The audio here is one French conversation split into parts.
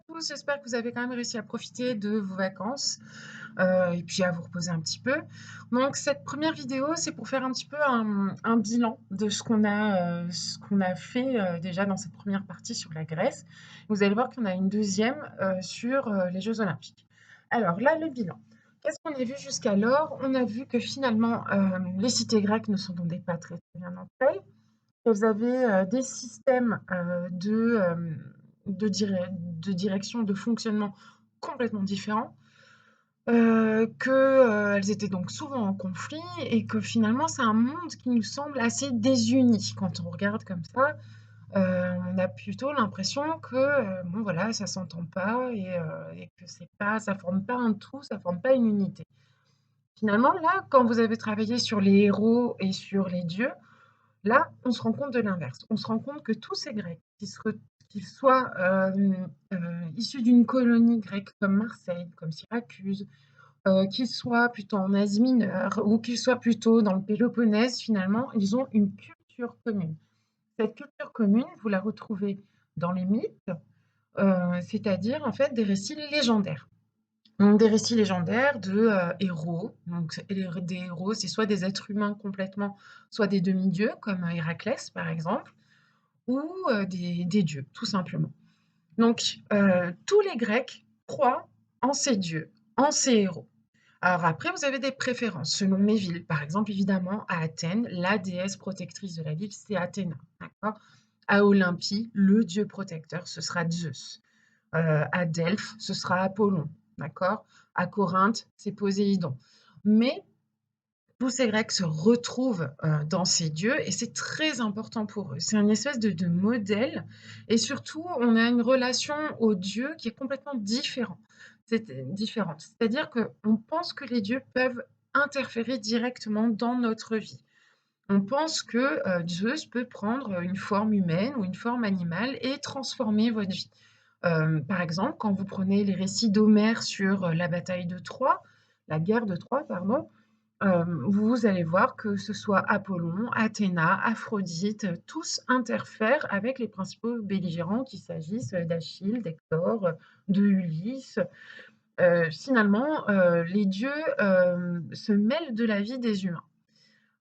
tous, j'espère que vous avez quand même réussi à profiter de vos vacances, et puis à vous reposer un petit peu. Donc cette première vidéo, c'est pour faire un petit peu un bilan de ce qu'on a fait, déjà dans cette première partie sur la Grèce. Vous allez voir qu'on a une deuxième sur, les Jeux olympiques. Alors là, le bilan. Qu'est-ce qu'on a vu jusqu'alors? On a vu que finalement, les cités grecques ne s'entendaient pas très, très bien entre elles. Elles avaient, des systèmes, de direction, de fonctionnement complètement différents, elles étaient donc souvent en conflit et que finalement c'est un monde qui nous semble assez désuni. Quand on regarde comme ça, on a plutôt l'impression que, bon voilà, ça s'entend pas et que c'est pas ça forme pas un tout, ça forme pas une unité. Finalement là, quand vous avez travaillé sur les héros et sur les dieux, là, on se rend compte de l'inverse. On se rend compte que tous ces Grecs, qu'ils soient issus d'une colonie grecque comme Marseille, comme Syracuse, qu'ils soient plutôt en Asie mineure ou qu'ils soient plutôt dans le Péloponnèse, finalement, ils ont une culture commune. Cette culture commune, vous la retrouvez dans les mythes, c'est-à-dire en fait des récits légendaires. Donc des récits légendaires de héros. Donc, des héros, c'est soit des êtres humains complètement, soit des demi-dieux, comme Héraclès par exemple, ou des dieux, tout simplement. Donc, tous les Grecs croient en ces dieux, en ces héros. Alors après, vous avez des préférences selon les villes. Par exemple, évidemment, à Athènes, la déesse protectrice de la ville, c'est Athéna. D'accord. À Olympie, le dieu protecteur, ce sera Zeus. À Delphes, ce sera Apollon. D'accord. À Corinthe, c'est Poséidon. Mais tous ces Grecs se retrouvent dans ces dieux et c'est très important pour eux. C'est une espèce de modèle et surtout, on a une relation aux dieux qui est complètement différente. C'est-à-dire qu'on pense que les dieux peuvent interférer directement dans notre vie. On pense que Zeus peut prendre une forme humaine ou une forme animale et transformer votre vie. Par exemple, quand vous prenez les récits d'Homère sur la bataille de Troie, la guerre de Troie, pardon, vous allez voir que ce soit Apollon, Athéna, Aphrodite, tous interfèrent avec les principaux belligérants, qu'il s'agisse d'Achille, d'Hector, de Ulysse. Finalement, les dieux se mêlent de la vie des humains.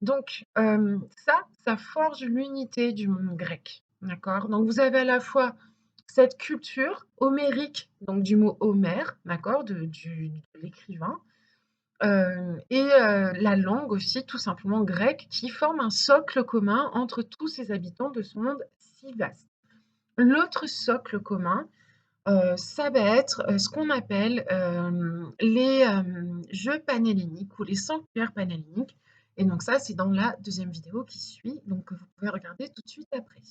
Donc, ça forge l'unité du monde grec. D'accord? Donc, vous avez à la fois cette culture homérique, donc du mot Homère, d'accord, de l'écrivain, la langue aussi, tout simplement grecque, qui forme un socle commun entre tous ces habitants de ce monde si vaste. L'autre socle commun, ça va être, ce qu'on appelle, les, jeux panhelléniques ou les sanctuaires panhelléniques et donc ça, c'est dans la deuxième vidéo qui suit, donc que vous pouvez regarder tout de suite après.